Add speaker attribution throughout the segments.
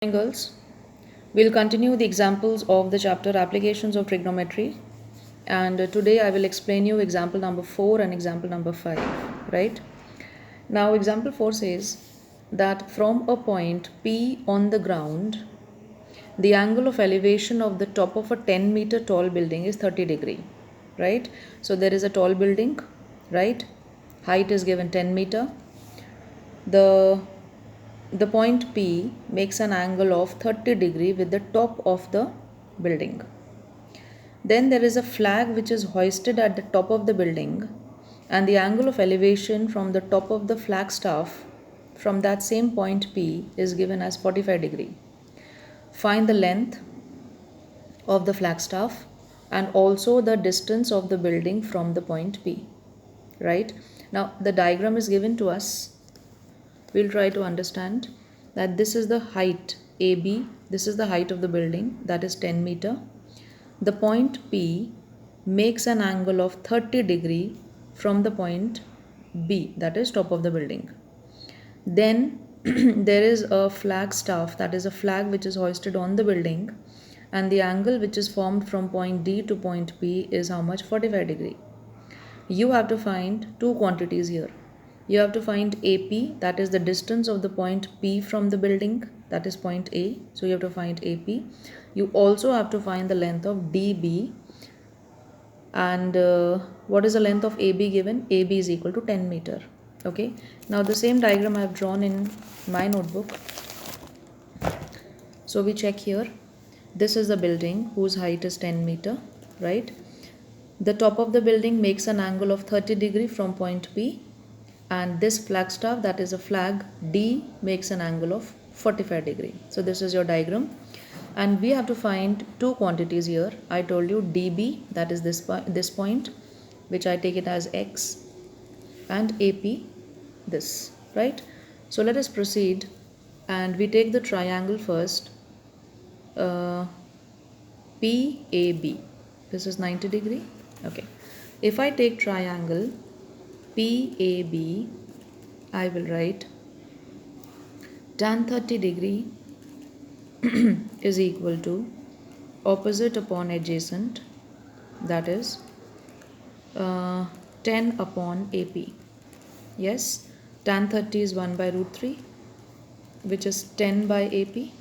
Speaker 1: Girls, we'll continue the examples of the chapter Applications of Trigonometry, and today I will explain you example number 4 and example number 5, right? Now example 4 says that from a point P on the ground, the angle of elevation of the top of a 10-meter tall building is 30 degree, right? So there is a tall building, right? Height is given 10 meter. The point P makes an angle of 30 degree with the top of the building. Then there is a flag which is hoisted at the top of the building, and the angle of elevation from the top of the flagstaff from that same point P is given as 45 degree. Find the length of the flagstaff and also the distance of the building from the point P, right? Now the diagram is given to us. We'll try to understand that this is the height AB, this is the height of the building, that is 10 meter. The point P makes an angle of 30 degree from the point B, that is top of the building. Then there is a flag staff, that is a flag which is hoisted on the building, and the angle which is formed from point D to point P is how much? 45 degree. You have to find two quantities here. You have to find AP, that is the distance of the point P from the building, that is point A. So you have to find AP. You also have to find the length of DB. And what is the length of AB given? AB is equal to 10 meter. Okay. Now the same diagram I have drawn in my notebook. So we check here. This is the building whose height is 10 meter, right? The top of the building makes an angle of 30 degree from point P, and this flagstaff, that is a flag D, makes an angle of 45 degree. So this is your diagram, and we have to find two quantities here. I told you DB, that is this point, which I take it as X, and AP, this, right? So let us proceed, and we take the triangle first. PAB, this is 90 degree. Okay, if I take triangle PAB, I will write tan 30 degree is equal to opposite upon adjacent, that is 10 upon AP. Yes, tan 30 is 1 by root 3, which is 10 by AP.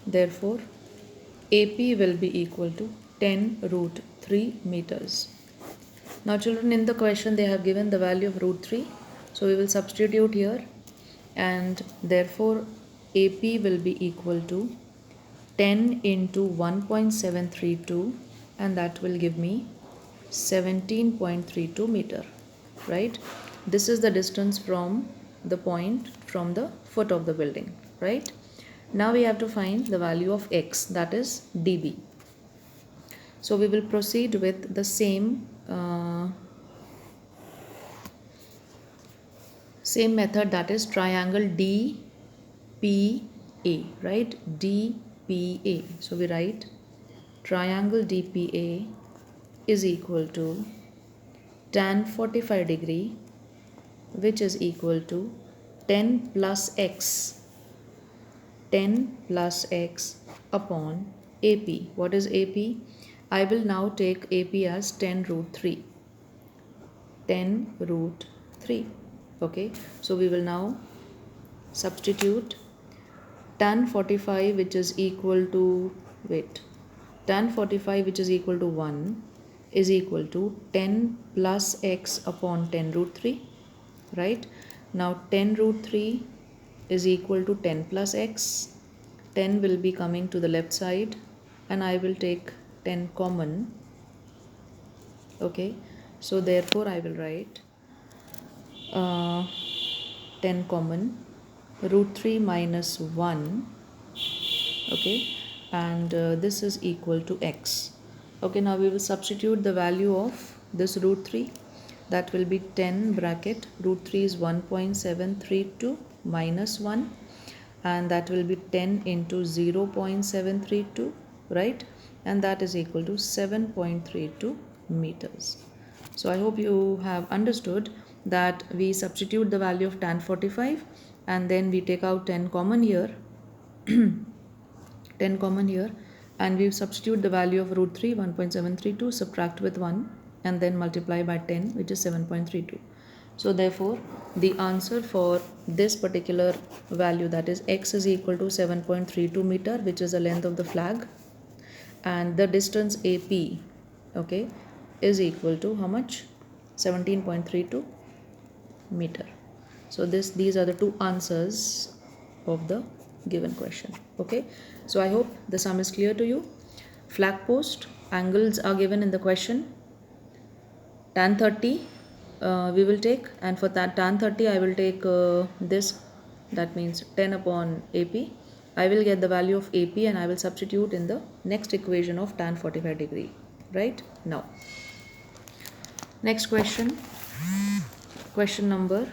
Speaker 1: Therefore, AP will be equal to 10 root 3 meters. Now children, in the question they have given the value of root 3. So we will substitute here, and therefore AP will be equal to 10 into 1.732, and that will give me 17.32 meter, right? This is the distance from the point, from the foot of the building, right? Now we have to find the value of X, that is DB. So we will proceed with the same method, that is triangle DPA, right? DPA. So we write triangle DPA is equal to tan 45 degree, which is equal to 10 plus X, 10 plus X upon AP. What is AP? I will now take AP as 10 root 3. 10 root 3. Okay, so we will now substitute tan 45, which is equal to, tan 45 which is equal to 1 is equal to 10 plus X upon 10 root 3, right? Now 10 root 3 is equal to 10 plus X. 10 will be coming to the left side, and I will take 10 common. Okay, so therefore I will write 10 common, root 3 minus 1, okay, and this is equal to X. Okay, now we will substitute the value of this root 3. That will be 10 bracket root 3 is 1.732 minus 1, and that will be 10 into 0.732, right? And that is equal to 7.32 meters. So I hope you have understood that we substitute the value of tan 45, and then we take out 10 common here, 10 common here, and we substitute the value of root 3, 1.732, subtract with 1, and then multiply by 10, which is 7.32. So therefore the answer for this particular value, that is x is equal to 7.32 meter, which is the length of the flag, and the distance AP, okay, is equal to how much? 17.32 meter. So these are the two answers of the given question. Okay, so I hope the sum is clear to you. Flag post angles are given in the question. Tan 30 we will take, and for that tan 30 I will take this, that means 10 upon AP. I will get the value of AP and I will substitute in the next equation of tan 45 degree. Right now, next question, question number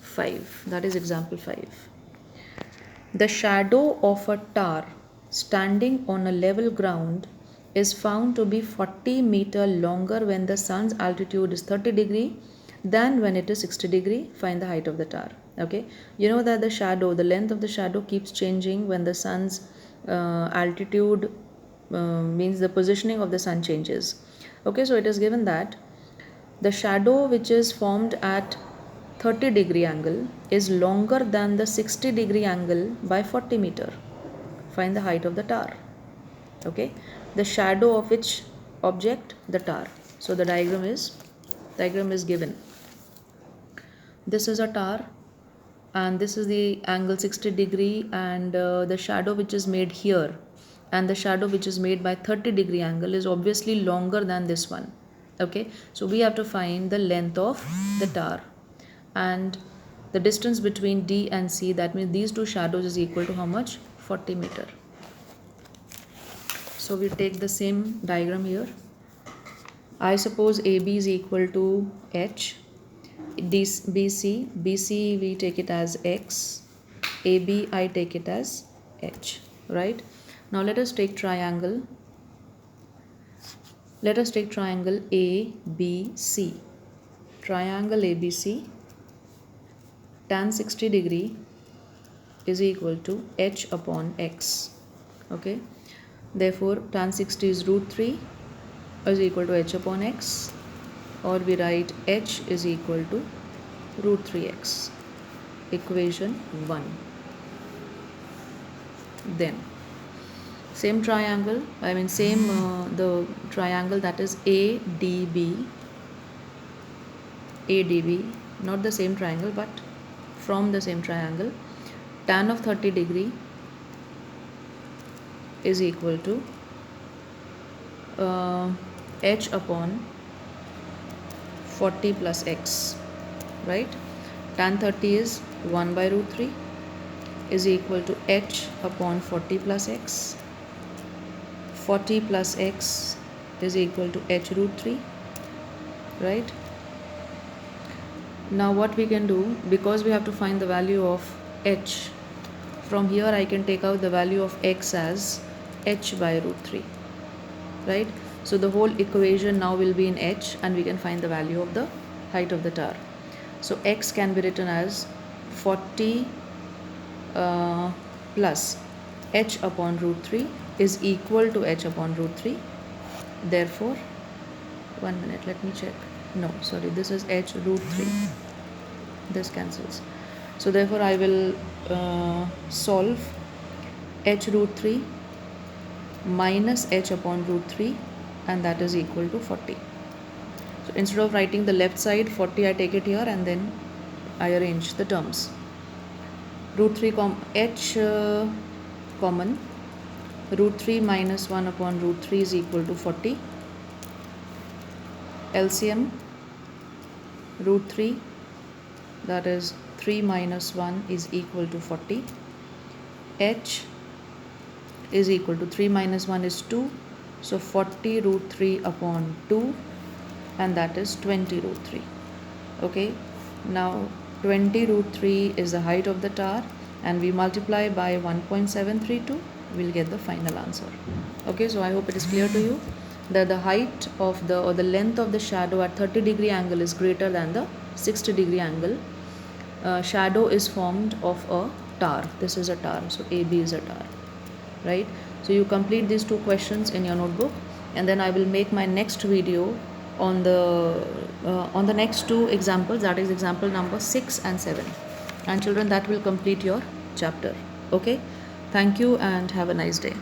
Speaker 1: 5, that is example 5. The shadow of a tower standing on a level ground is found to be 40 meter longer when the sun's altitude is 30 degree than when it is 60 degree. Find the height of the tower. Okay, you know that the shadow, the length of the shadow keeps changing when the sun's altitude means the positioning of the sun changes. Okay, so it is given that the shadow which is formed at 30 degree angle is longer than the 60 degree angle by 40 meter. Find the height of the tower. Okay, the shadow of which object? The tower. So the diagram is given. This is a tower and this is the angle 60 degree, and the shadow which is made here and the shadow which is made by 30 degree angle is obviously longer than this one. Okay, so we have to find the length of the tower and the distance between D and C, that means these two shadows is equal to how much? 40 meter. So we take the same diagram here. I suppose AB is equal to H, BC we take it as X, AB I take it as H, right? Now let us take triangle. Let us take triangle ABC. Triangle ABC, tan 60 degree is equal to H upon X. Okay, therefore tan 60 is root 3 is equal to H upon X, or we write H is equal to root 3x. Equation 1. Then same triangle, I mean same the triangle, that is ADB, not the same triangle but from the same triangle, tan of 30 degree is equal to H upon 40 plus X, right? Tan 30 is 1 by root 3 is equal to H upon 40 plus X. 40 plus X is equal to H root 3, right? Now what we can do, because we have to find the value of H, from here I can take out the value of X as H by root 3, right? So the whole equation now will be in H and we can find the value of the height of the tower. So X can be written as 40 plus H upon root 3 is equal to H upon root 3. Therefore, 1 minute, let me check. No, sorry, this is H root 3. This cancels. So therefore I will solve H root 3 minus H upon root 3, and that is equal to 40. So instead of writing the left side 40, I take it here and then I arrange the terms. Root 3 H common, root 3 minus 1 upon root 3 is equal to 40. LCM, root 3, that is 3 minus 1 is equal to 40. H is equal to 3 minus 1 is 2, so 40 root 3 upon 2, and that is 20 root 3. Okay, now 20 root 3 is the height of the tower, and we multiply by 1.732, we'll get the final answer. Okay, so I hope it is clear to you that the height of the, or the length of the shadow at 30 degree angle is greater than the 60 degree angle. Shadow is formed of a tower. This is a tower, so AB is a tower, right? So you complete these two questions in your notebook, and then I will make my next video on the next two examples, that is example number 6 and 7. And children, that will complete your chapter. Okay, thank you and have a nice day.